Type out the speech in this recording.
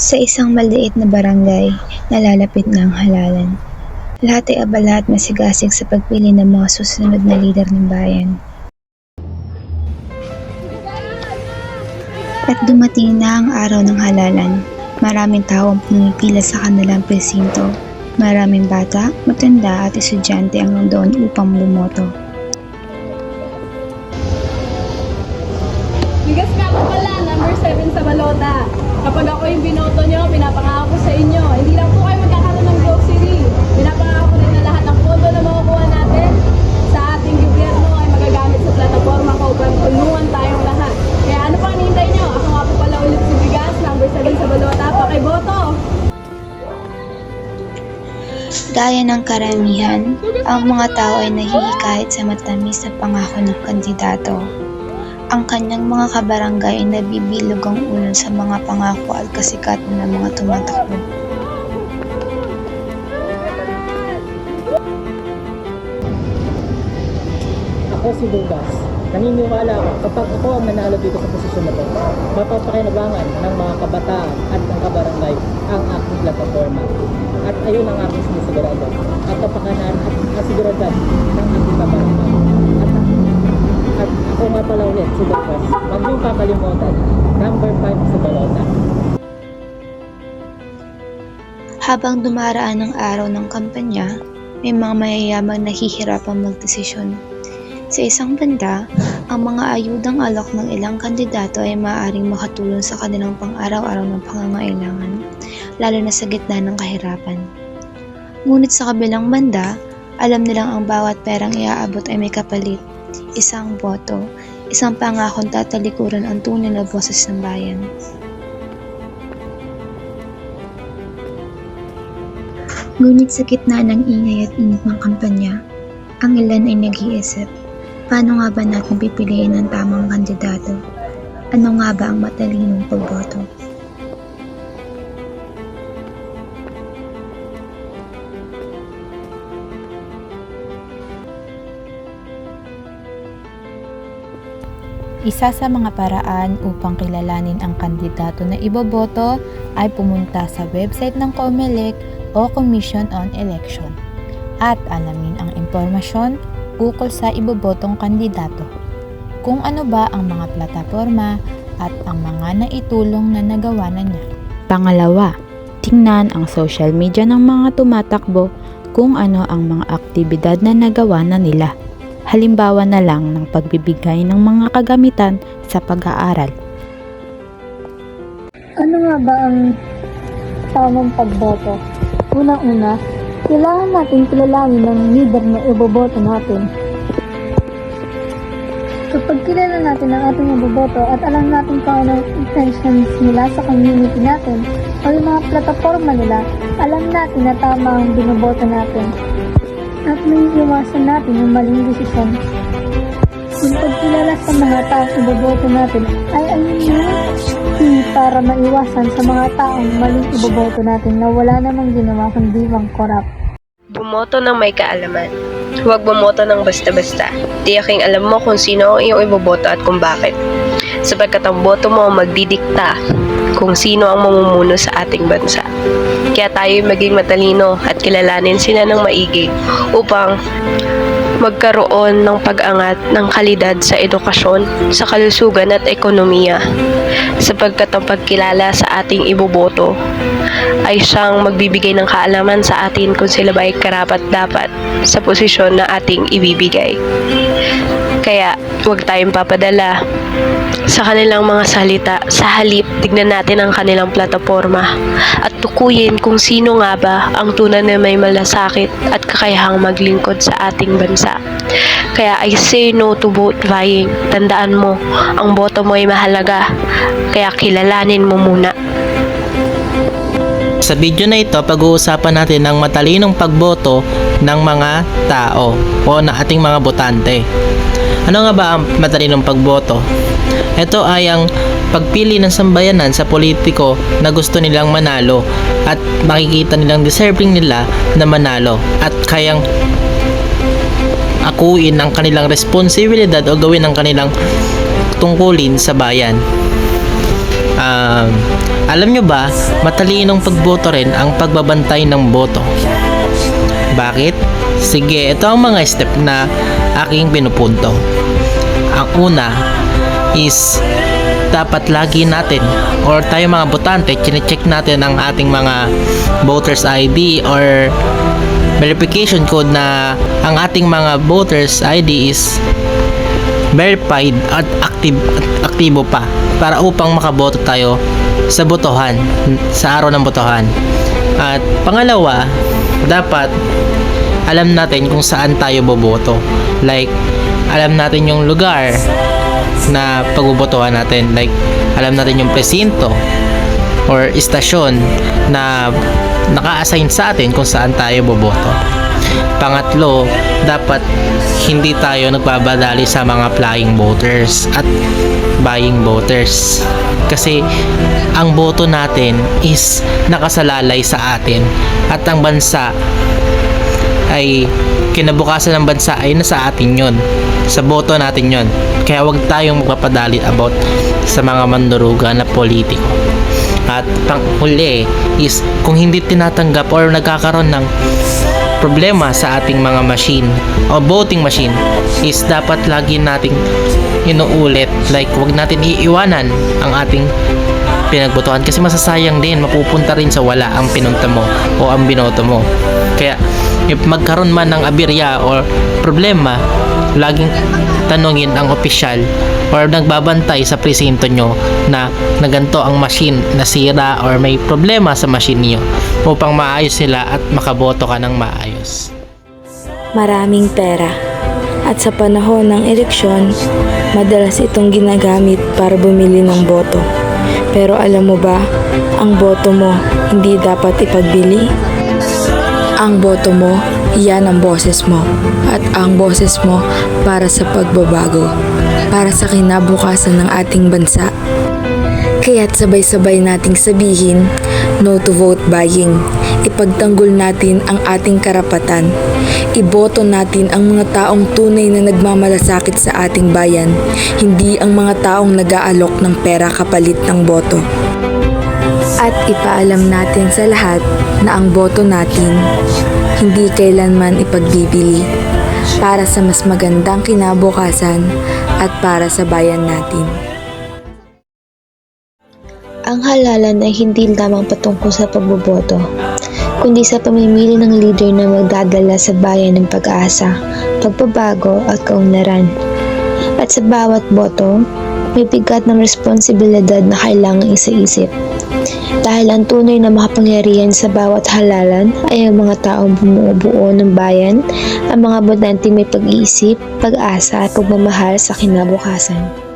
Sa isang maliit na barangay, nalalapit na ang halalan. Lahat ay abala at masigasig sa pagpili ng mga susunod na lider ng bayan. At dumating na ang araw ng halalan. Maraming tao ang pumipila sa kanilang presinto. Maraming bata, matanda at estudyante ang nandoon upang bumoto. Bigas nga po pala, number 7 sa balota. Kapag ako yung binoto nyo, pinapangako ko sa inyo. Hindi lang po kayo magkakaroon ng grocery. Pinapangako ko rin na lahat ng pondo na makukuha natin sa ating gobyerno ay magagamit sa plataforma ko upang tulungan tayong lahat. Kaya ano pang hinihintay nyo? Ako nga po pala ulit si Bigas, number 7 sa balota. Pakiboto! Gaya ng karamihan, ang mga tao ay nahihikayat sa matamis na pangako ng kandidato. Ang kanyang mga kabarangay ay nabibilog ang ulo sa mga pangako at kasikatan ng mga tumatakbo. Ako si Bugas. Naniniwala ako kapag ako ang nanalo dito sa posisyon na ito, mapapakinabangan ng mga kabataan at ng kabarangay ang aking plataforma. At ayun ang aking sinisigurado. At kapakanan at kasiguradad ng aking kabarangay. At ako nga pala ulit si Bugas. Huwag niyong kakalimutan, number 5 sa balota. Habang dumaraan ang araw ng kampanya, may mga mayayamang nahihirapang magdesisyon. Sa isang banda, ang mga ayudang alok ng ilang kandidato ay maaaring makatulong sa kanilang pang-araw-araw ng pangangailangan, lalo na sa gitna ng kahirapan. Ngunit sa kabilang banda, alam nilang ang bawat perang iaabot ay may kapalit, isang boto, isang pangakong tatalikuran ang tunay na boses ng bayan. Ngunit sa gitna ng ingay at init ng kampanya, ang ilan ay nag-iisip. Paano nga ba natin pipiliin ang tamang kandidato? Ano nga ba ang matalinong pagboto? Isa sa mga paraan upang kilalanin ang kandidato na iboboto ay pumunta sa website ng COMELEC o Commission on Election at alamin ang impormasyon ukol sa ibobotong kandidato. Kung ano ba ang mga plataforma at ang mga naitulong na nagawa na niya. Pangalawa, tingnan ang social media ng mga tumatakbo kung ano ang mga aktibidad na nagawa na nila. Halimbawa na lang ng pagbibigay ng mga kagamitan sa pag-aaral. Ano nga ba ang tamang pagboto? Unang-una, kailangan natin kilalanin ng leader na iboboto natin. Kapag kilala natin ang ating iboboto at alam natin kung anong intentions nila sa community natin o yung mga plataforma nila, alam natin na tama ang binoboto natin. At may iwasan natin yung maling desisyon. Yung pagkilala sa mga taong iboboto natin ay ayun yung para maiwasan sa mga taong maling iboboto natin na wala namang ginawa kundi mang korap. Bumoto ng may kaalaman. Huwag bumoto ng basta-basta. Tiyaking alam mo kung sino ang iyong iboboto at kung bakit. Sapagkat ang boto mo magdidikta kung sino ang mamumuno sa ating bansa. Kaya tayo'y maging matalino at kilalanin sila ng maigi upang magkaroon ng pag-angat ng kalidad sa edukasyon, sa kalusugan at ekonomiya. Sapagkat ang pagkilala sa ating iboboto ay siyang magbibigay ng kaalaman sa atin kung sila ba ay karapat-dapat sa posisyon na ating ibibigay. Kaya huwag tayong papadala sa kanilang mga salita. Sa halip, tignan natin ang kanilang plataforma at tukuyin kung sino nga ba ang tunay na may malasakit at kakayahang maglingkod sa ating bansa. Kaya I say no to vote buying. Tandaan mo, ang boto mo ay mahalaga. Kaya kilalanin mo muna. Sa video na ito, pag-uusapan natin ang matalinong pagboto ng mga tao o ng ating mga botante. Ano nga ba ang matalinong pagboto? Ito ay ang pagpili ng sambayanan sa politiko na gusto nilang manalo at makikita nilang deserving nila na manalo at kayang akuin ang kanilang responsibilidad o gawin ang kanilang tungkulin sa bayan. Alam nyo ba, matalinong pagboto rin ang pagbabantay ng boto. Bakit? Sige, ito ang mga step na aking pinupunto. Ang una is dapat lagi natin or tayo mga botante, chinecheck natin ang ating mga voters ID or verification code na ang ating mga voters ID is verified at aktibo pa para upang makaboto tayo sa botohan, sa araw ng botohan. At pangalawa, dapat alam natin kung saan tayo boboto. Like, alam natin yung lugar na pagbobotohan natin. Like, alam natin yung presinto or istasyon na naka-assign sa atin kung saan tayo boboto. Pangatlo, dapat hindi tayo nagpabadali sa mga flying voters at buying voters. Kasi ang boto natin is nakasalalay sa atin at ang bansa ay kinabukasan ng bansa ay nasa atin yon, sa boto natin yon. Kaya wag tayong magpapadali about sa mga manduruga na politiko. At panghuli is kung hindi tinatanggap or nagkakaroon ng problema sa ating mga machine o voting machine is dapat lagi nating inuulit. Like, wag natin iiwanan ang ating pinagbotohan kasi masasayang din, mapupunta rin sa wala ang pinunta mo o ang binoto mo. Kaya if magkaroon man ng aberya or problema, laging tanungin ang opisyal or nagbabantay sa presinto nyo na ganito ang machine nasira or may problema sa machine niyo upang maayos sila at makaboto ka ng maayos. Maraming pera. At sa panahon ng eleksyon, madalas itong ginagamit para bumili ng boto. Pero alam mo ba, ang boto mo hindi dapat ipagbili? Ang boto mo, iyan ang boses mo. At ang boses mo para sa pagbabago. Para sa kinabukasan ng ating bansa. Kaya't sabay-sabay nating sabihin, no to vote buying. Ipagtanggol natin ang ating karapatan. Iboto natin ang mga taong tunay na nagmamalasakit sa ating bayan, hindi ang mga taong nag-aalok ng pera kapalit ng boto. At ipaalam natin sa lahat na ang boto natin hindi kailanman ipagbibili para sa mas magandang kinabukasan at para sa bayan natin. Ang halalan ay hindi lamang patungkol sa pagboboto, kundi sa pamimili ng leader na magdadala sa bayan ng pag-asa, pagbabago at kaunlaran. At sa bawat boto, may bigat ng responsibilidad na kailangang isa-isip. Dahil ang tunay na makapangyarihan sa bawat halalan ay ang mga taong bumubuo ng bayan, ang mga botante may pag-iisip, pag-asa at pagmamahal sa kinabukasan.